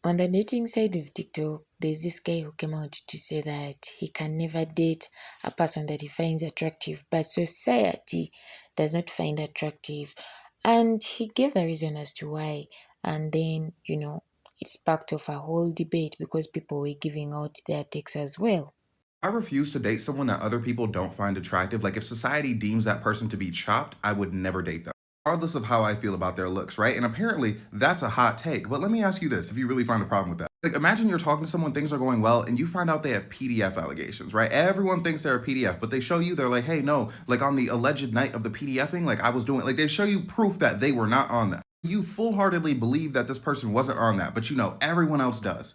On the dating side of TikTok, there's this guy who came out to say that he can never date a person that he finds attractive, but society does not find attractive. And he gave the reason as to why. And then, it sparked off a whole debate because people were giving out their takes as well. I refuse to date someone that other people don't find attractive. Like, if society deems that person to be chopped, I would never date them, regardless of how I feel about their looks, right? And apparently, that's a hot take. But let me ask you this, if you really find a problem with that. Like, imagine you're talking to someone, things are going well, and you find out they have PDF allegations, right? Everyone thinks they're a PDF, but they show you, they're like, hey, no, like on the alleged night of the PDFing, like I was doing, like they show you proof that they were not on that. You full-heartedly believe that this person wasn't on that, but you know everyone else does.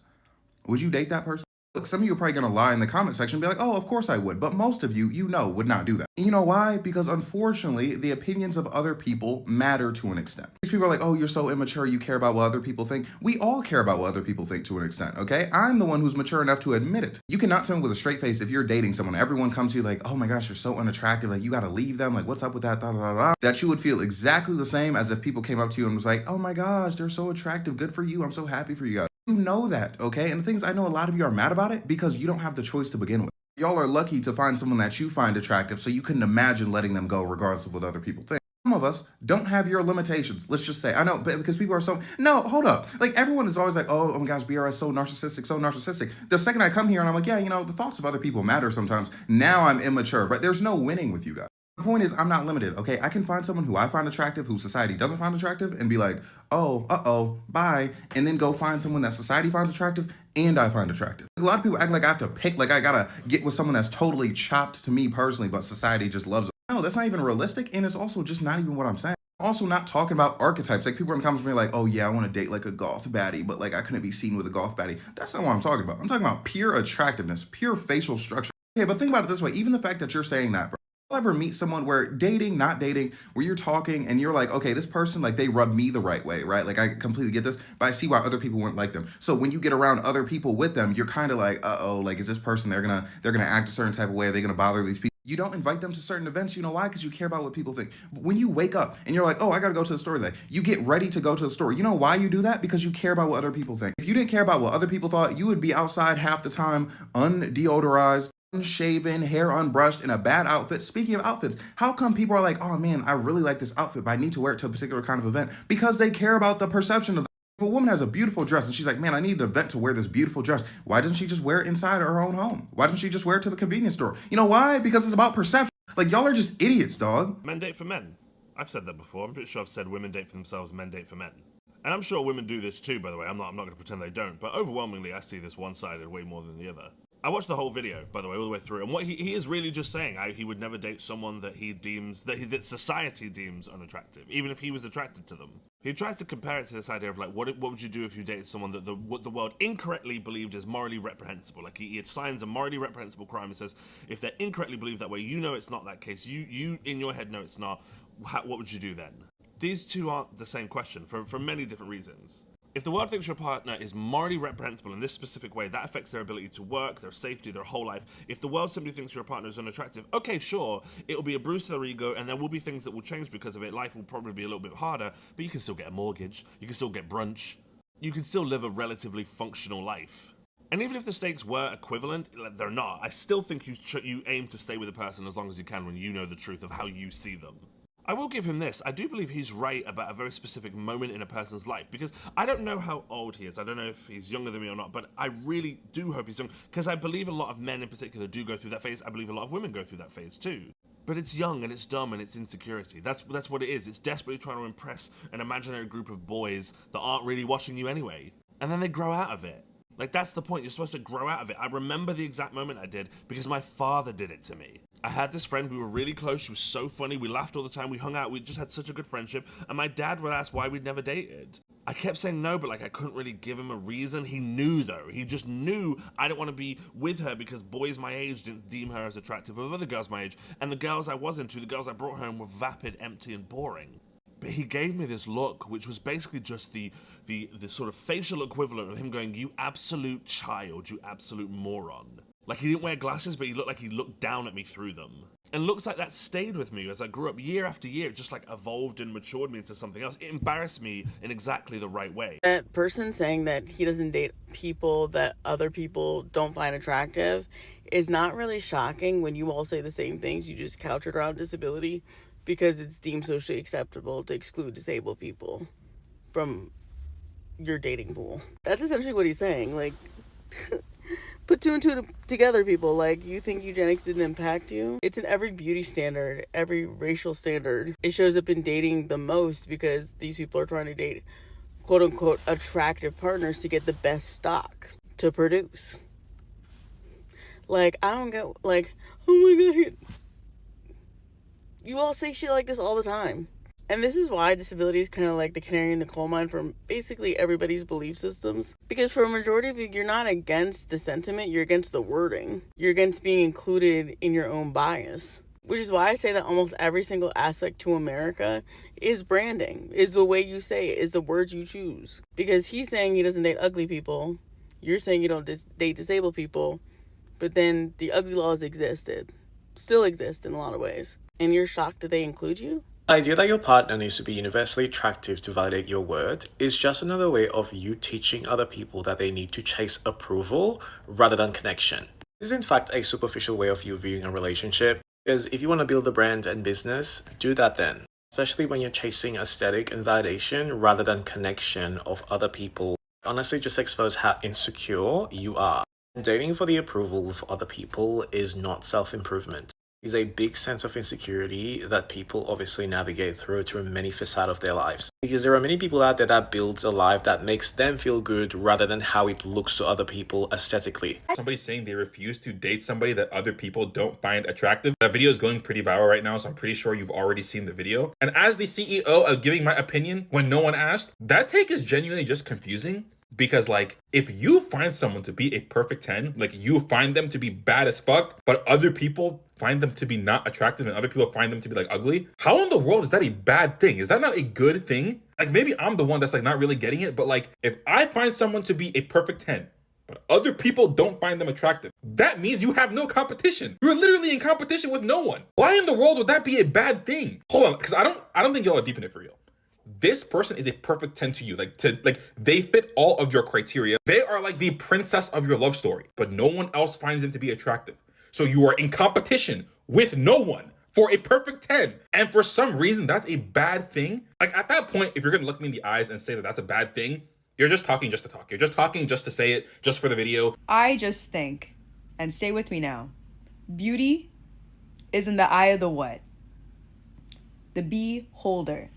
Would you date that person? Look, some of you are probably going to lie in the comment section and be like, oh, of course I would. But most of you, would not do that. And you know why? Because unfortunately, the opinions of other people matter to an extent. These people are like, oh, you're so immature. You care about what other people think. We all care about what other people think to an extent, okay? I'm the one who's mature enough to admit it. You cannot tell me with a straight face if you're dating someone, everyone comes to you like, oh my gosh, you're so unattractive. Like, you got to leave them. Like, what's up with that? Da, da, da, da. That you would feel exactly the same as if people came up to you and was like, oh my gosh, they're so attractive. Good for you. I'm so happy for you guys. You know that, okay? And the thing is, I know a lot of you are mad about it because you don't have the choice to begin with. Y'all are lucky to find someone that you find attractive, so you couldn't imagine letting them go regardless of what other people think. Some of us don't have your limitations. Let's just say, I know, but because people are so, no, hold up. Like, everyone is always like, oh my gosh, BR is so narcissistic, so narcissistic. The second I come here and I'm like, yeah, the thoughts of other people matter sometimes. Now I'm immature, but there's no winning with you guys. The point is, I'm not limited, okay? I can find someone who I find attractive, who society doesn't find attractive, and be like, oh, uh-oh, bye, and then go find someone that society finds attractive and I find attractive. A lot of people act like I have to pick, like I gotta get with someone that's totally chopped to me personally, but society just loves it. No, that's not even realistic, and it's also just not even what I'm saying. I'm also not talking about archetypes. Like, people in the comments are like, oh yeah, I want to date like a goth baddie, but like I couldn't be seen with a goth baddie. That's not what I'm talking about. I'm talking about pure attractiveness, pure facial structure. Okay, but think about it this way. Even the fact that you're saying that, bro, ever meet someone where dating, not dating, where you're talking and you're like, okay, this person, like, they rub me the right way, right? Like, I completely get this, but I see why other people wouldn't like them. So when you get around other people with them, you're kind of like, uh-oh, like, is this person, they're gonna act a certain type of way? Are they gonna bother these people? You don't invite them to certain events. You know why? Because you care about what people think. When you wake up and you're like, oh, I gotta go to the store today, you get ready to go to the store. You know why you do that? Because you care about what other people think. If you didn't care about what other people thought, you would be outside half the time, undeodorized, unshaven, hair unbrushed, in a bad outfit. Speaking of outfits, how come people are like, oh man, I really like this outfit, but I need to wear it to a particular kind of event? Because they care about the perception of that. If a woman has a beautiful dress and she's like, man, I need an event to wear this beautiful dress, why doesn't she just wear it inside her own home? Why doesn't she just wear it to the convenience store? You know why? Because it's about perception. Like, y'all are just idiots, dog. Men date for men. I've said that before. I'm pretty sure I've said women date for themselves, men date for men. And I'm sure women do this too, by the way. I'm not going to pretend they don't. But overwhelmingly, I see this one-sided way more than the other. I watched the whole video, by the way, all the way through, and what he is really just saying, he would never date someone that he deems, that society deems unattractive, even if he was attracted to them. He tries to compare it to this idea of like, what would you do if you dated someone that what the world incorrectly believed is morally reprehensible? Like, he assigns a morally reprehensible crime and says, if they're incorrectly believed that way, you know it's not that case. You in your head know it's not. What would you do then? These two aren't the same question for many different reasons. If the world thinks your partner is morally reprehensible in this specific way, that affects their ability to work, their safety, their whole life. If the world simply thinks your partner is unattractive, okay, sure, it'll be a bruise to their ego, and there will be things that will change because of it. Life will probably be a little bit harder, but you can still get a mortgage, you can still get brunch, you can still live a relatively functional life. And even if the stakes were equivalent, they're not. I still think you aim to stay with a person as long as you can when you know the truth of how you see them. I will give him this. I do believe he's right about a very specific moment in a person's life, because I don't know how old he is. I don't know if he's younger than me or not, but I really do hope he's young, because I believe a lot of men in particular do go through that phase. I believe a lot of women go through that phase too. But it's young and it's dumb and it's insecurity. That's what it is. It's desperately trying to impress an imaginary group of boys that aren't really watching you anyway. And then they grow out of it. Like, that's the point. You're supposed to grow out of it. I remember the exact moment I did because my father did it to me. I had this friend, we were really close, she was so funny, we laughed all the time, we hung out, we just had such a good friendship, and my dad would ask why we'd never dated. I kept saying no, but like I couldn't really give him a reason. He knew though, he just knew I didn't want to be with her because boys my age didn't deem her as attractive as other girls my age, and the girls I was into, the girls I brought home were vapid, empty, and boring. But he gave me this look, which was basically just the sort of facial equivalent of him going, "You absolute child, you absolute moron." Like, he didn't wear glasses, but he looked like he looked down at me through them. And looks like that stayed with me as I grew up year after year. It just like evolved and matured me into something else. It embarrassed me in exactly the right way. That person saying that he doesn't date people that other people don't find attractive is not really shocking when you all say the same things. You just couch it around disability because it's deemed socially acceptable to exclude disabled people from your dating pool. That's essentially what he's saying. Like, put two and two together, people. Like, you think eugenics didn't impact you? It's in every beauty standard, every racial standard. It shows up in dating the most because these people are trying to date quote unquote attractive partners to get the best stock to produce. Like, I don't get, like, oh my god, you all say shit like this all the time. And this is why disability is kind of like the canary in the coal mine for basically everybody's belief systems. Because for a majority of you, you're not against the sentiment, you're against the wording. You're against being included in your own bias. Which is why I say that almost every single aspect to America is branding, is the way you say it, is the words you choose. Because he's saying he doesn't date ugly people, you're saying you don't date disabled people, but then the ugly laws still exist in a lot of ways. And you're shocked that they include you? The idea that your partner needs to be universally attractive to validate your worth is just another way of you teaching other people that they need to chase approval rather than connection. This is in fact a superficial way of you viewing a relationship, because if you want to build a brand and business, do that then. Especially when you're chasing aesthetic and validation rather than connection of other people. Honestly, just expose how insecure you are. Dating for the approval of other people is not self-improvement. Is a big sense of insecurity that people obviously navigate through many facets of their lives. Because there are many people out there that builds a life that makes them feel good rather than how it looks to other people aesthetically. Somebody saying they refuse to date somebody that other people don't find attractive. That video is going pretty viral right now, so I'm pretty sure you've already seen the video. And as the CEO of giving my opinion when no one asked, that take is genuinely just confusing. Because, like, if you find someone to be a perfect 10, like, you find them to be bad as fuck, but other people find them to be not attractive and other people find them to be, like, ugly, how in the world is that a bad thing? Is that not a good thing? Like, maybe I'm the one that's, like, not really getting it, but, like, if I find someone to be a perfect 10, but other people don't find them attractive, that means you have no competition. You're literally in competition with no one. Why in the world would that be a bad thing? Hold on, because I don't think y'all are deep in it for real. This person is a perfect 10 to you. Like, they fit all of your criteria. They are like the princess of your love story, but no one else finds them to be attractive. So you are in competition with no one for a perfect 10. And for some reason, that's a bad thing. Like, at that point, if you're going to look me in the eyes and say that that's a bad thing, you're just talking just to talk. You're just talking just to say it, just for the video. I just think, and stay with me now, beauty is in the eye of the what? The beholder.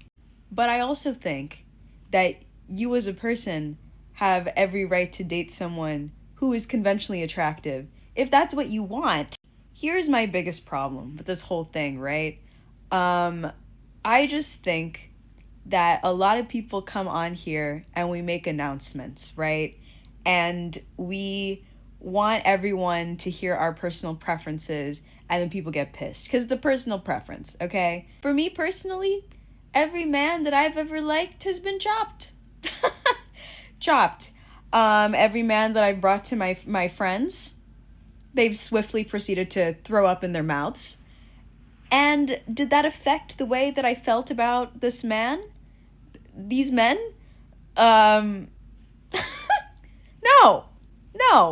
But I also think that you as a person have every right to date someone who is conventionally attractive, if that's what you want. Here's my biggest problem with this whole thing, right? I just think that a lot of people come on here and we make announcements, right? And we want everyone to hear our personal preferences, and then people get pissed because it's a personal preference, okay? For me personally, every man that I've ever liked has been chopped. Chopped. Every man that I've brought to my friends, they've swiftly proceeded to throw up in their mouths. And did that affect the way that I felt about this man? These men? No,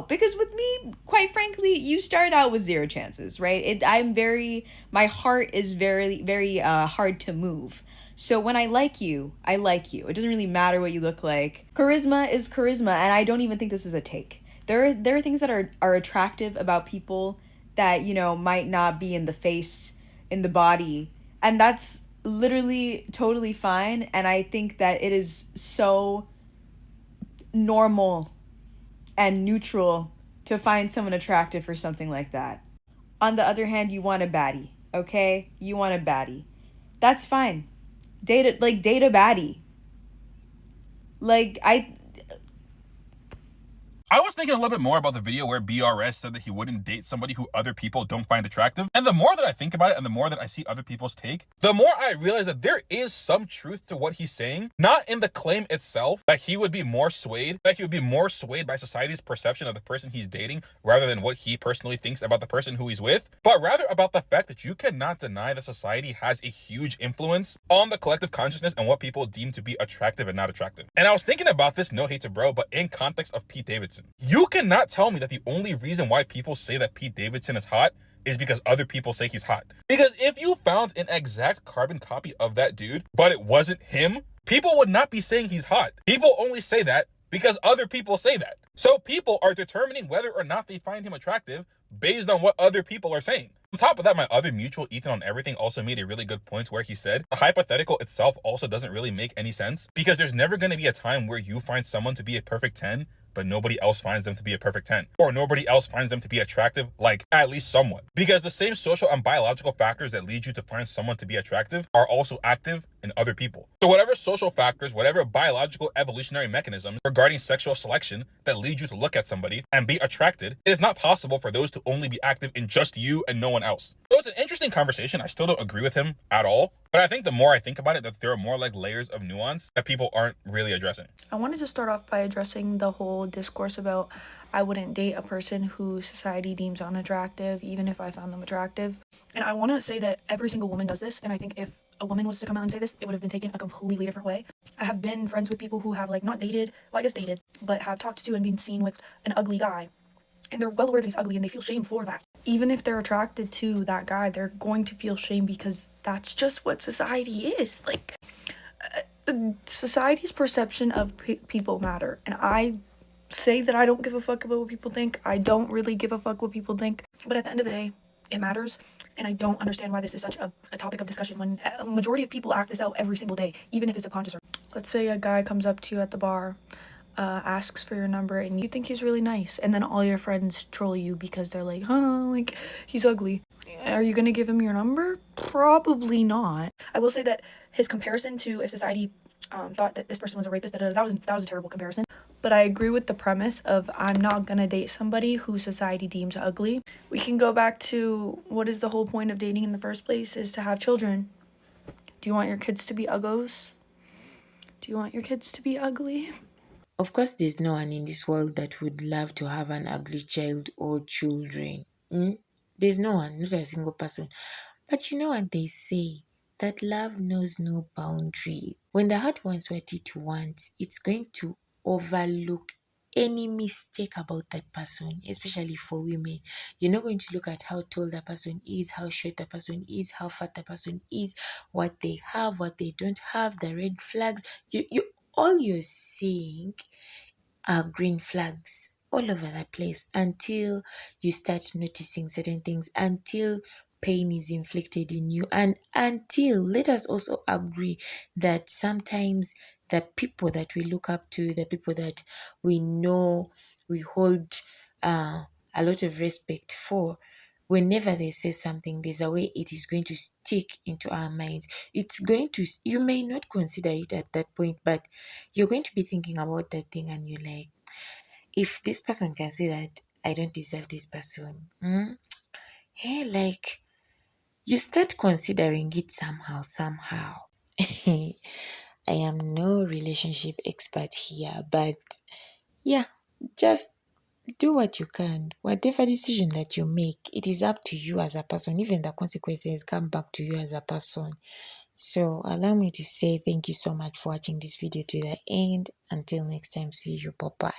because with me, quite frankly, you start out with zero chances, right? My heart is very, very hard to move. So when I like you, I like you. It doesn't really matter what you look like. Charisma is charisma, and I don't even think this is a take. There are things that are attractive about people that, you know, might not be in the face, in the body, and that's literally totally fine. And I think that it is so normal and neutral to find someone attractive for something like that. On the other hand, you want a baddie, okay? You want a baddie. That's fine. Date a baddie. Like, I was thinking a little bit more about the video where BRS said that he wouldn't date somebody who other people don't find attractive. And the more that I think about it and the more that I see other people's take, the more I realize that there is some truth to what he's saying. Not in the claim itself that he would be more swayed, by society's perception of the person he's dating rather than what he personally thinks about the person who he's with, but rather about the fact that you cannot deny that society has a huge influence on the collective consciousness and what people deem to be attractive and not attractive. And I was thinking about this, no hate to bro, but in context of Pete Davidson. You cannot tell me that the only reason why people say that Pete Davidson is hot is because other people say he's hot. Because if you found an exact carbon copy of that dude, but it wasn't him, people would not be saying he's hot. People only say that because other people say that. So people are determining whether or not they find him attractive based on what other people are saying. On top of that, my other mutual Ethan on everything also made a really good point where he said the hypothetical itself also doesn't really make any sense because there's never going to be a time where you find someone to be a perfect 10 but nobody else finds them to be a perfect 10. Or nobody else finds them to be attractive, like at least somewhat. Because the same social and biological factors that lead you to find someone to be attractive are also active in other people. So whatever social factors, whatever biological evolutionary mechanisms regarding sexual selection that lead you to look at somebody and be attracted, it is not possible for those to only be active in just you and no one else. So it's an interesting conversation. I still don't agree with him at all. But I think the more I think about it, that there are more like layers of nuance that people aren't really addressing. I wanted to start off by addressing the whole discourse about I wouldn't date a person who society deems unattractive, even if I found them attractive. And I want to say that every single woman does this. And I think if a woman was to come out and say this, it would have been taken a completely different way. I have been friends with people who have not dated, but have talked to and been seen with an ugly guy. And they're well aware that he's ugly and they feel shame for that. Even if they're attracted to that guy, they're going to feel shame because that's just what society is. Society's perception of people matter. And I say that I don't give a fuck about what people think. I don't really give a fuck what people think. But at the end of the day, it matters. And I don't understand why this is such a topic of discussion when a majority of people act this out every single day, even if it's subconscious. Let's say a guy comes up to you at the bar, asks for your number, and you think he's really nice, and then all your friends troll you because they're like, he's ugly. Are you gonna give him your number? Probably not. I will say that his comparison to if society thought that this person was a rapist, that was a terrible comparison. But I agree with the premise of I'm not gonna date somebody who society deems ugly. We can go back to what is the whole point of dating in the first place, is to have children. Do you want your kids to be uggos? Do you want your kids to be ugly? Of course, there's no one in this world that would love to have an ugly child or children. There's no one, not a single person. But you know what they say? That love knows no boundary. When the heart wants what it wants, it's going to overlook any mistake about that person, especially for women. You're not going to look at how tall the person is, how short the person is, how fat the person is, what they have, what they don't have, the red flags. All you're seeing are green flags all over the place until you start noticing certain things, until pain is inflicted in you, and until, let us also agree that sometimes the people that we look up to, the people that we know, we hold a lot of respect for, whenever they say something, there's a way it is going to stick into our minds. You may not consider it at that point, but you're going to be thinking about that thing and you're like, if this person can say that, I don't deserve this person. Hey, you start considering it somehow. I am no relationship expert here, but yeah, just do what you can. Whatever decision that you make, it is up to you as a person. Even the consequences come back to you as a person. So allow me to say thank you so much for watching this video to the end. Until next time, see you. Bye-bye.